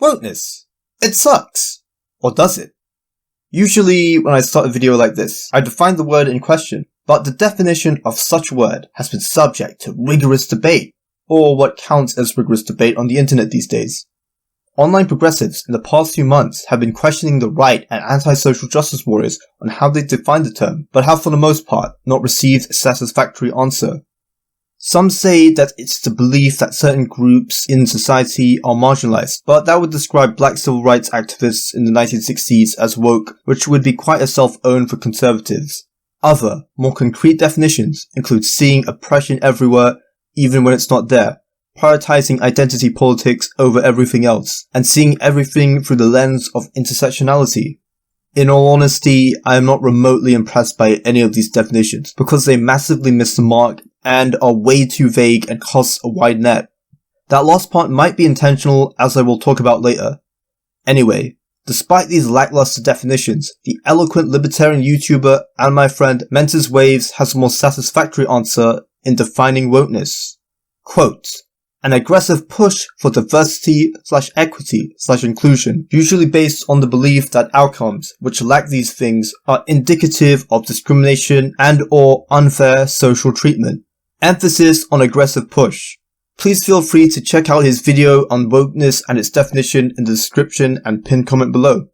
Wokeness. It sucks. Or does it? Usually, when I start a video like this, I define the word in question, but the definition of such word has been subject to rigorous debate, or what counts as rigorous debate on the internet these days. Online progressives in the past few months have been questioning the right and anti-social justice warriors on how they define the term, but have for the most part not received a satisfactory answer. Some say that it's the belief that certain groups in society are marginalised, but that would describe black civil rights activists in the 1960s as woke, which would be quite a self-own for conservatives. Other, more concrete definitions include seeing oppression everywhere, even when it's not there, prioritizing identity politics over everything else, and seeing everything through the lens of intersectionality. In all honesty, I am not remotely impressed by any of these definitions, because they massively miss the mark and are way too vague and cast a wide net. That last part might be intentional, as I will talk about later. Anyway, despite these lackluster definitions, the eloquent libertarian YouTuber and my friend Mentis Waves has a more satisfactory answer in defining wokeness. Quote, an aggressive push for diversity/equity/inclusion, usually based on the belief that outcomes which lack these things are indicative of discrimination and or unfair social treatment. Emphasis on aggressive push. Please feel free to check out his video on wokeness and its definition in the description and pinned comment below.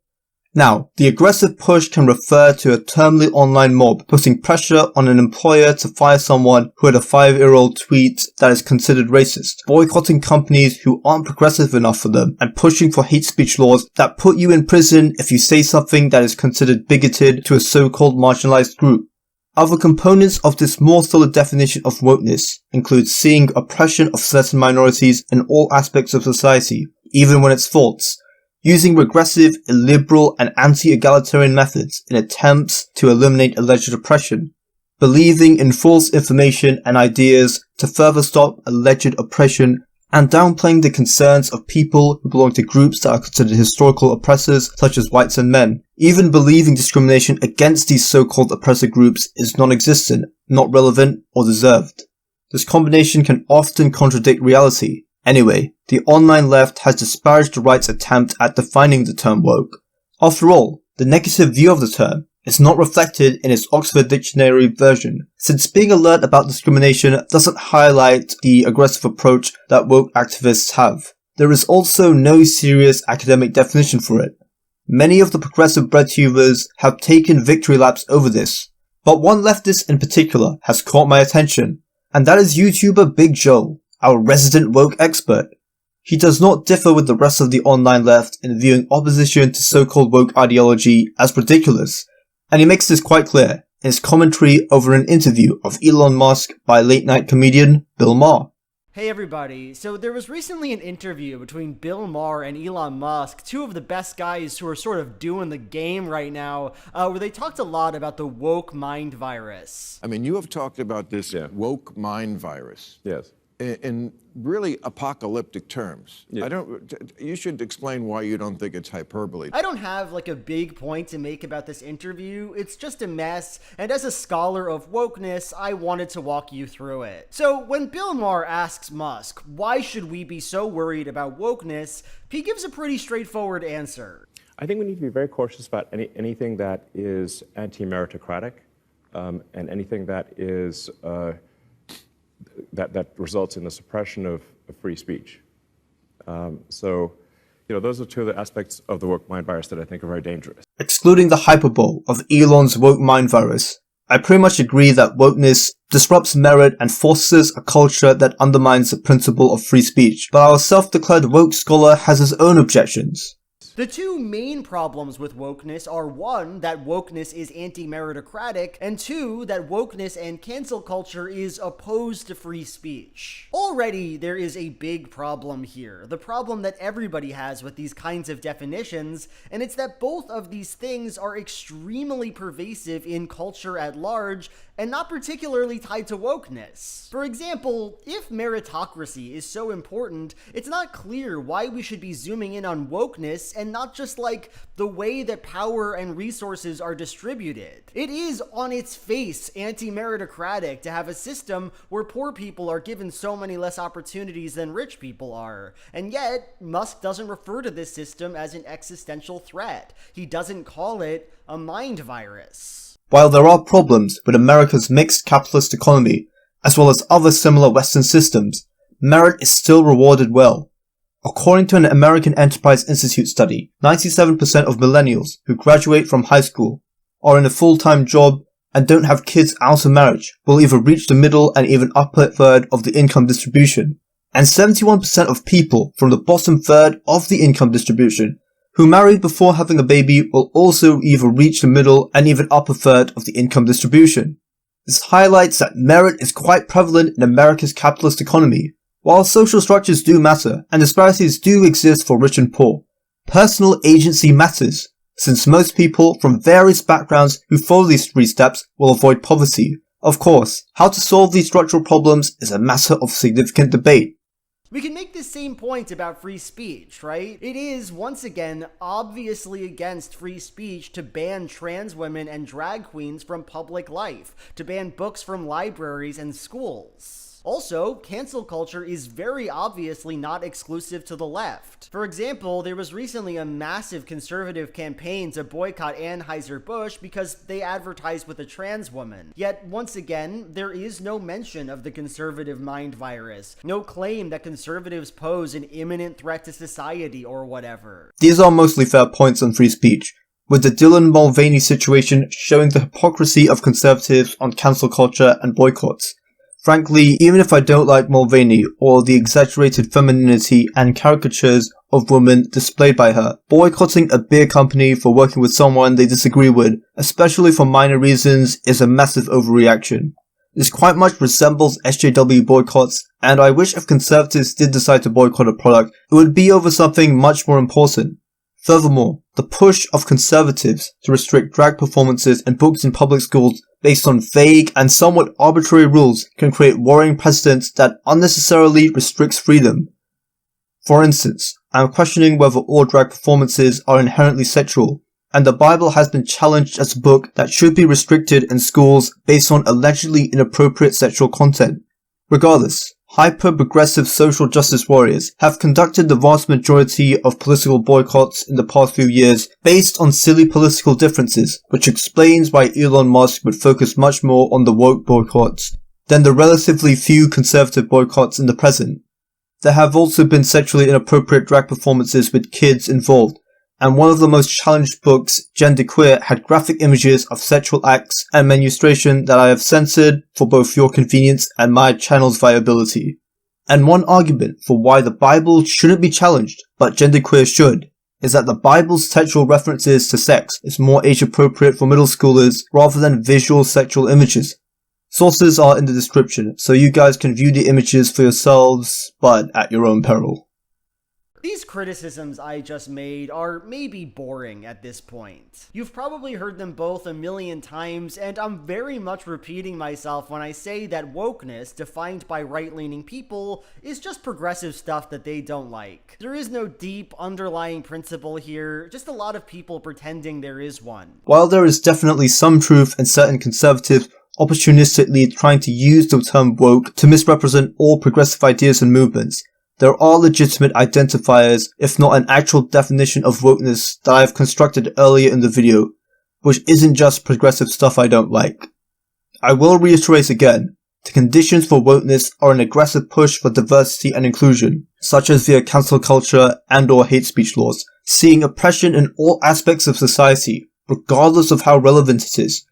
Now, the aggressive push can refer to a termly online mob putting pressure on an employer to fire someone who had a 5-year-old tweet that is considered racist, boycotting companies who aren't progressive enough for them, and pushing for hate speech laws that put you in prison if you say something that is considered bigoted to a so-called marginalised group. Other components of this more solid definition of wokeness include seeing oppression of certain minorities in all aspects of society, even when it's false, using regressive, illiberal, and anti-egalitarian methods in attempts to eliminate alleged oppression, believing in false information and ideas to further stop alleged oppression, and downplaying the concerns of people who belong to groups that are considered historical oppressors such as whites and men, even believing discrimination against these so-called oppressor groups is non-existent, not relevant, or deserved. This combination can often contradict reality. Anyway, the online left has disparaged the right's attempt at defining the term woke. After all, the negative view of the term is not reflected in its Oxford Dictionary version, since being alert about discrimination doesn't highlight the aggressive approach that woke activists have. There is also no serious academic definition for it. Many of the progressive breadtubers have taken victory laps over this, but one leftist in particular has caught my attention, and that is YouTuber Big Joe, our resident woke expert. He does not differ with the rest of the online left in viewing opposition to so-called woke ideology as ridiculous, and he makes this quite clear in his commentary over an interview of Elon Musk by late-night comedian Bill Maher. Hey everybody, so there was recently an interview between Bill Maher and Elon Musk, two of the best guys who are sort of doing the game right now, where they talked a lot about the woke mind virus. I mean, you have talked about this woke mind virus. Yes. In really apocalyptic terms. Yeah. You should explain why you don't think it's hyperbole. I don't have like a big point to make about this interview. It's just a mess, and as a scholar of wokeness, I wanted to walk you through it. So when Bill Maher asks Musk, why should we be so worried about wokeness, he gives a pretty straightforward answer. I think we need to be very cautious about anything that is anti-meritocratic and anything that is that results in the suppression of free speech. So, those are two of the aspects of the woke mind virus that I think are very dangerous. Excluding the hyperbole of Elon's woke mind virus, I pretty much agree that wokeness disrupts merit and fosters a culture that undermines the principle of free speech. But our self-declared woke scholar has his own objections. The two main problems with wokeness are one, that wokeness is anti-meritocratic, and two, that wokeness and cancel culture is opposed to free speech. Already, there is a big problem here, the problem that everybody has with these kinds of definitions, and it's that both of these things are extremely pervasive in culture at large, and not particularly tied to wokeness. For example, if meritocracy is so important, it's not clear why we should be zooming in on wokeness and not just like the way that power and resources are distributed. It is on its face anti-meritocratic to have a system where poor people are given so many less opportunities than rich people are, and yet Musk doesn't refer to this system as an existential threat. He doesn't call it a mind virus. While there are problems with America's mixed capitalist economy, as well as other similar Western systems, merit is still rewarded well. According to an American Enterprise Institute study, 97% of millennials who graduate from high school are in a full-time job and don't have kids out of marriage will either reach the middle and even upper third of the income distribution, and 71% of people from the bottom third of the income distribution who married before having a baby will also either reach the middle and even upper third of the income distribution. This highlights that merit is quite prevalent in America's capitalist economy. While social structures do matter and disparities do exist for rich and poor, personal agency matters, since most people from various backgrounds who follow these 3 steps will avoid poverty. Of course, how to solve these structural problems is a matter of significant debate. We can make this same point about free speech, right? It is, once again, obviously against free speech to ban trans women and drag queens from public life, to ban books from libraries and schools. Also, cancel culture is very obviously not exclusive to the left. For example, there was recently a massive conservative campaign to boycott Anheuser-Busch because they advertised with a trans woman. Yet, once again, there is no mention of the conservative mind virus, no claim that conservatives pose an imminent threat to society or whatever. These are mostly fair points on free speech, with the Dylan Mulvaney situation showing the hypocrisy of conservatives on cancel culture and boycotts. Frankly, even if I don't like Mulvaney or the exaggerated femininity and caricatures of women displayed by her, boycotting a beer company for working with someone they disagree with, especially for minor reasons, is a massive overreaction. This quite much resembles SJW boycotts, and I wish if conservatives did decide to boycott a product, it would be over something much more important. Furthermore, the push of conservatives to restrict drag performances and books in public schools based on vague and somewhat arbitrary rules can create worrying precedents that unnecessarily restricts freedom. For instance, I am questioning whether all drag performances are inherently sexual, and the Bible has been challenged as a book that should be restricted in schools based on allegedly inappropriate sexual content. Regardless, hyper-progressive social justice warriors have conducted the vast majority of political boycotts in the past few years based on silly political differences, which explains why Elon Musk would focus much more on the woke boycotts than the relatively few conservative boycotts in the present. There have also been sexually inappropriate drag performances with kids involved, and one of the most challenged books, Genderqueer, had graphic images of sexual acts and menstruation that I have censored for both your convenience and my channel's viability. And one argument for why the Bible shouldn't be challenged, but Genderqueer should, is that the Bible's textual references to sex is more age-appropriate for middle schoolers rather than visual sexual images. Sources are in the description, so you guys can view the images for yourselves, but at your own peril. These criticisms I just made are maybe boring at this point. You've probably heard them both a million times, and I'm very much repeating myself when I say that wokeness, defined by right-leaning people, is just progressive stuff that they don't like. There is no deep underlying principle here, just a lot of people pretending there is one. While there is definitely some truth in certain conservatives opportunistically trying to use the term woke to misrepresent all progressive ideas and movements, there are legitimate identifiers, if not an actual definition of wokeness that I have constructed earlier in the video, which isn't just progressive stuff I don't like. I will reiterate again, the conditions for wokeness are an aggressive push for diversity and inclusion, such as via cancel culture and/or hate speech laws, seeing oppression in all aspects of society, regardless of how relevant it is,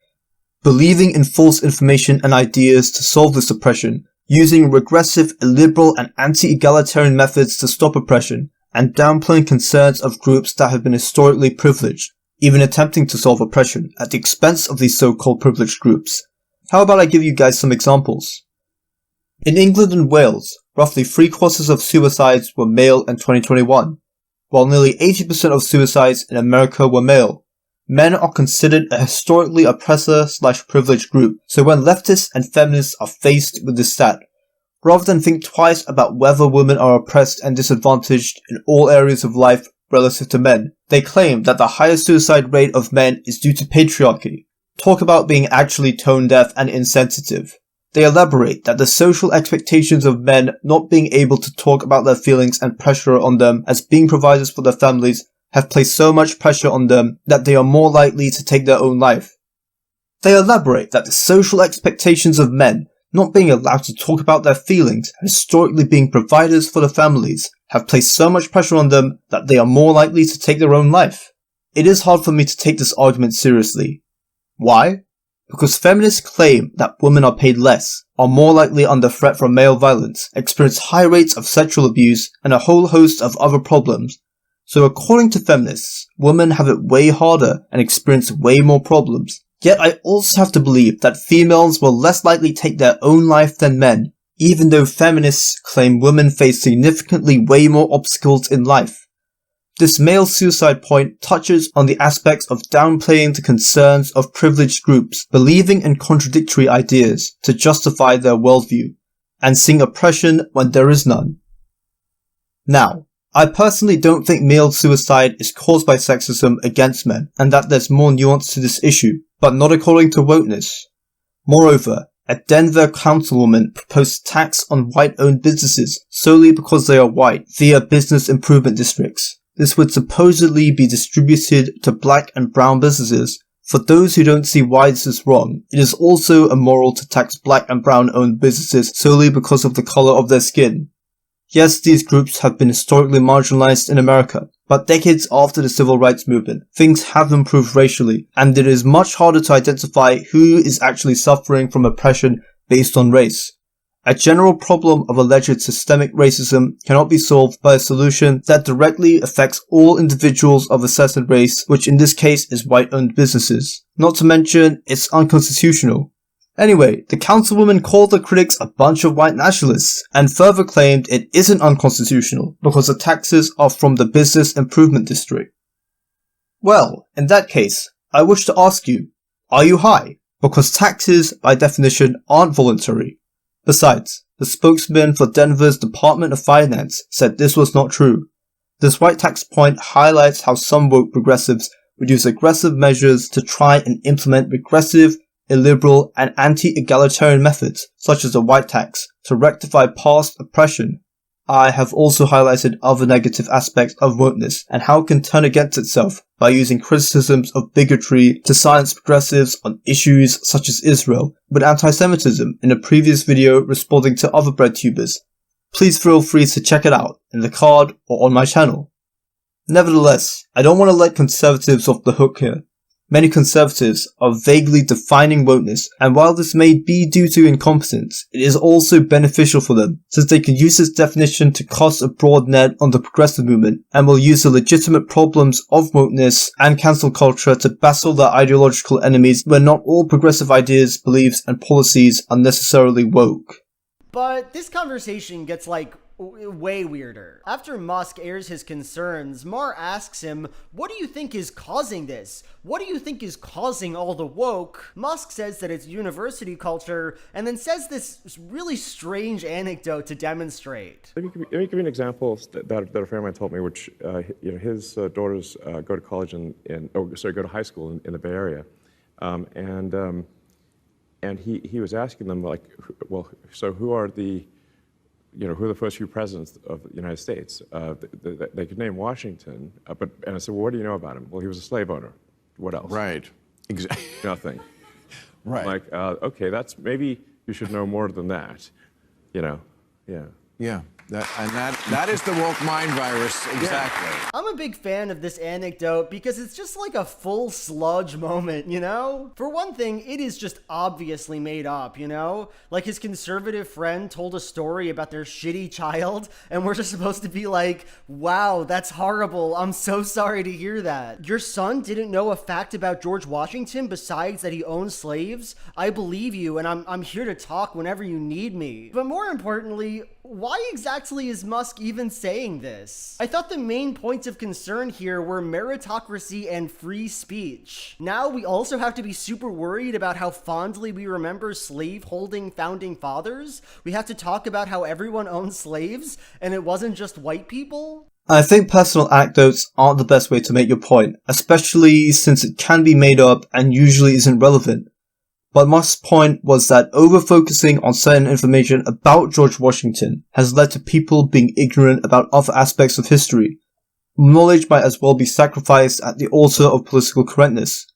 believing in false information and ideas to solve this oppression, using regressive, illiberal and anti-egalitarian methods to stop oppression, and downplaying concerns of groups that have been historically privileged, even attempting to solve oppression at the expense of these so-called privileged groups. How about I give you guys some examples? In England and Wales, roughly 3/4 of suicides were male in 2021, while nearly 80% of suicides in America were male. Men are considered a historically oppressor/privileged group, so when leftists and feminists are faced with this stat, rather than think twice about whether women are oppressed and disadvantaged in all areas of life relative to men, they claim that the higher suicide rate of men is due to patriarchy. Talk about being actually tone-deaf and insensitive. They elaborate that the social expectations of men not being able to talk about their feelings and pressure on them as being providers for their families have placed so much pressure on them that they are more likely to take their own life. They elaborate that the social expectations of men not being allowed to talk about their feelings and historically being providers for their families have placed so much pressure on them that they are more likely to take their own life. It is hard for me to take this argument seriously. Why? Because feminists claim that women are paid less, are more likely under threat from male violence, experience high rates of sexual abuse, and a whole host of other problems. So according to feminists, women have it way harder and experience way more problems. Yet I also have to believe that females will less likely take their own life than men, even though feminists claim women face significantly way more obstacles in life. This male suicide point touches on the aspects of downplaying the concerns of privileged groups believing in contradictory ideas to justify their worldview, and seeing oppression when there is none. Now, I personally don't think male suicide is caused by sexism against men, and that there's more nuance to this issue, but not according to Wokeness. Moreover, a Denver councilwoman proposed tax on white-owned businesses solely because they are white via business improvement districts. This would supposedly be distributed to black and brown businesses. For those who don't see why this is wrong, it is also immoral to tax black and brown owned businesses solely because of the color of their skin. Yes, these groups have been historically marginalized in America, but decades after the civil rights movement, things have improved racially, and it is much harder to identify who is actually suffering from oppression based on race. A general problem of alleged systemic racism cannot be solved by a solution that directly affects all individuals of a certain race, which in this case is white-owned businesses. Not to mention, it's unconstitutional. Anyway, the councilwoman called the critics a bunch of white nationalists, and further claimed it isn't unconstitutional because the taxes are from the business improvement district. Well, in that case, I wish to ask you, are you high? Because taxes, by definition, aren't voluntary. Besides, the spokesman for Denver's Department of Finance said this was not true. This white tax point highlights how some woke progressives would use aggressive measures to try and implement regressive, illiberal, and anti-egalitarian methods, such as a white tax, to rectify past oppression. I have also highlighted other negative aspects of wokeness and how it can turn against itself by using criticisms of bigotry to silence progressives on issues such as Israel, with anti-Semitism in a previous video responding to other breadtubers. Please feel free to check it out in the card or on my channel. Nevertheless, I don't want to let conservatives off the hook here. Many conservatives are vaguely defining wokeness, and while this may be due to incompetence, it is also beneficial for them, since they can use this definition to cast a broad net on the progressive movement, and will use the legitimate problems of wokeness and cancel culture to battle their ideological enemies when not all progressive ideas, beliefs, and policies are necessarily woke. But this conversation gets way weirder. After Musk airs his concerns, Maher asks him, what do you think is causing this? What do you think is causing all the woke? Musk says that it's university culture, and then says this really strange anecdote to demonstrate. Let me give you an example that a friend of mine told me, which his daughters go to college go to high school in the Bay Area, and he was asking them so who are the first few presidents of the United States? They could name Washington, and I said, well, what do you know about him? Well, he was a slave owner. What else? Right. Exactly. Nothing. Right. Okay, maybe you should know more than that. Yeah. Yeah. That is the woke mind virus, exactly. Yeah. I'm a big fan of this anecdote because it's just like a full sludge moment, you know? For one thing, it is just obviously made up, you know? Like his conservative friend told a story about their shitty child, and we're just supposed to be like, wow, that's horrible. I'm so sorry to hear that. Your son didn't know a fact about George Washington besides that he owned slaves? I believe you, and I'm here to talk whenever you need me. But more importantly, why exactly is Musk Musk even saying this? I thought the main points of concern here were meritocracy and free speech. Now we also have to be super worried about how fondly we remember slave-holding founding fathers? We have to talk about how everyone owns slaves, and it wasn't just white people? I think personal anecdotes aren't the best way to make your point, especially since it can be made up and usually isn't relevant. But Musk's point was that over-focusing on certain information about George Washington has led to people being ignorant about other aspects of history. Knowledge might as well be sacrificed at the altar of political correctness.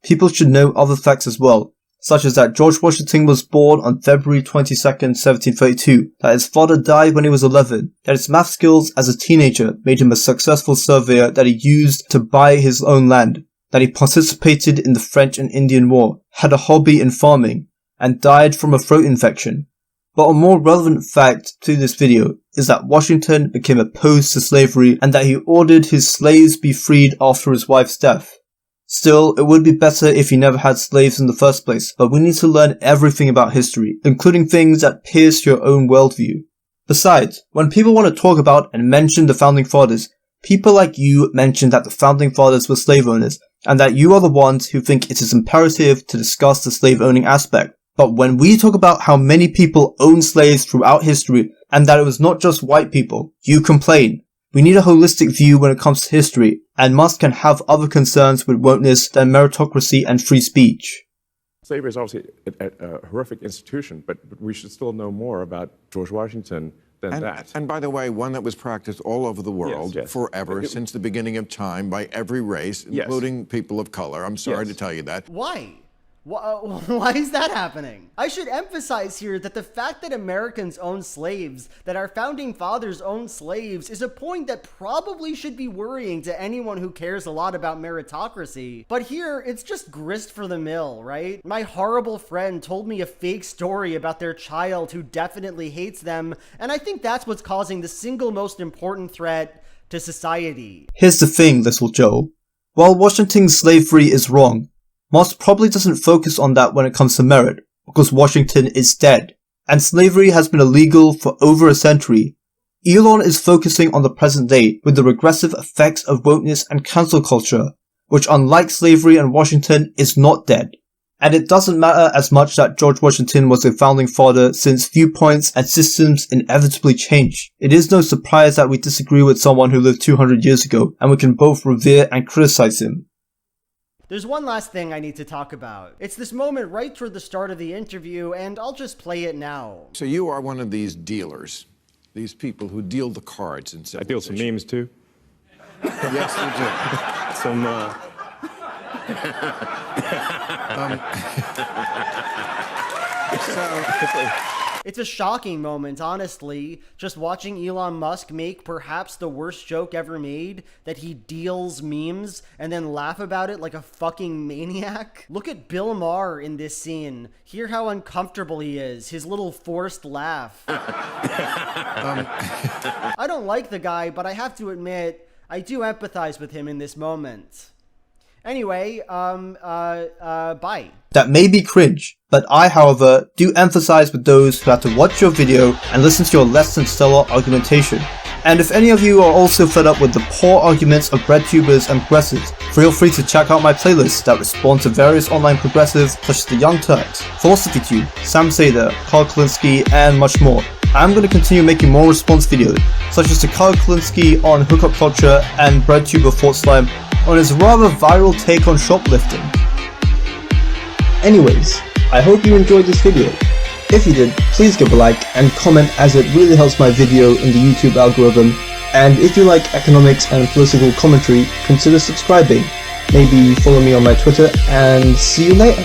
People should know other facts as well, such as that George Washington was born on February 22nd, 1732, that his father died when he was 11, that his math skills as a teenager made him a successful surveyor that he used to buy his own land, that he participated in the French and Indian War, had a hobby in farming, and died from a throat infection. But a more relevant fact to this video is that Washington became opposed to slavery and that he ordered his slaves be freed after his wife's death. Still, it would be better if he never had slaves in the first place, but we need to learn everything about history, including things that pierce your own worldview. Besides, when people want to talk about and mention the founding fathers, people like you mention that the founding fathers were slave owners, and that you are the ones who think it is imperative to discuss the slave-owning aspect. But when we talk about how many people own slaves throughout history, and that it was not just white people, you complain. We need a holistic view when it comes to history, and Musk can have other concerns with wokeness than meritocracy and free speech. Slavery is obviously a horrific institution, but we should still know more about George Washington than that. And by the way, one that was practiced all over the world forever, since the beginning of time, by every race, including people of color. I'm sorry to tell you that. Why? Why is that happening? I should emphasize here that the fact that Americans own slaves, that our founding fathers owned slaves, is a point that probably should be worrying to anyone who cares a lot about meritocracy. But here, it's just grist for the mill, right? My horrible friend told me a fake story about their child who definitely hates them, and I think that's what's causing the single most important threat to society. Here's the thing, little Joe. While Washington's slavery is wrong, Musk probably doesn't focus on that when it comes to merit, because Washington is dead, and slavery has been illegal for over a century. Elon is focusing on the present day with the regressive effects of wokeness and cancel culture, which unlike slavery and Washington is not dead. And it doesn't matter as much that George Washington was a founding father, since viewpoints and systems inevitably change. It is no surprise that we disagree with someone who lived 200 years ago, and we can both revere and criticize him. There's one last thing I need to talk about. It's this moment right toward the start of the interview, and I'll just play it now. So you are one of these dealers, these people who deal the cards in civilization. I deal some memes too. Yes, you do. It's a shocking moment, honestly, just watching Elon Musk make perhaps the worst joke ever made, that he deals memes and then laugh about it like a fucking maniac. Look at Bill Maher in this scene. Hear how uncomfortable he is, his little forced laugh. I don't like the guy, but I have to admit, I do empathize with him in this moment. Anyway, bye. That may be cringe, but I, however, do emphasize with those who have to watch your video and listen to your less than stellar argumentation. And if any of you are also fed up with the poor arguments of breadtubers and progressives, feel free to check out my playlists that respond to various online progressives such as the Young Turks, PhilosophyTube, Sam Seder, Carl Klinsky, and much more. I'm going to continue making more response videos, such as the Carl Klinsky on hookup culture and breadtuber Fort Slime on his rather viral take on shoplifting. Anyways, I hope you enjoyed this video. If you did, please give a like and comment, as it really helps my video in the YouTube algorithm. And if you like economics and political commentary, consider subscribing. Maybe follow me on my Twitter, and see you later.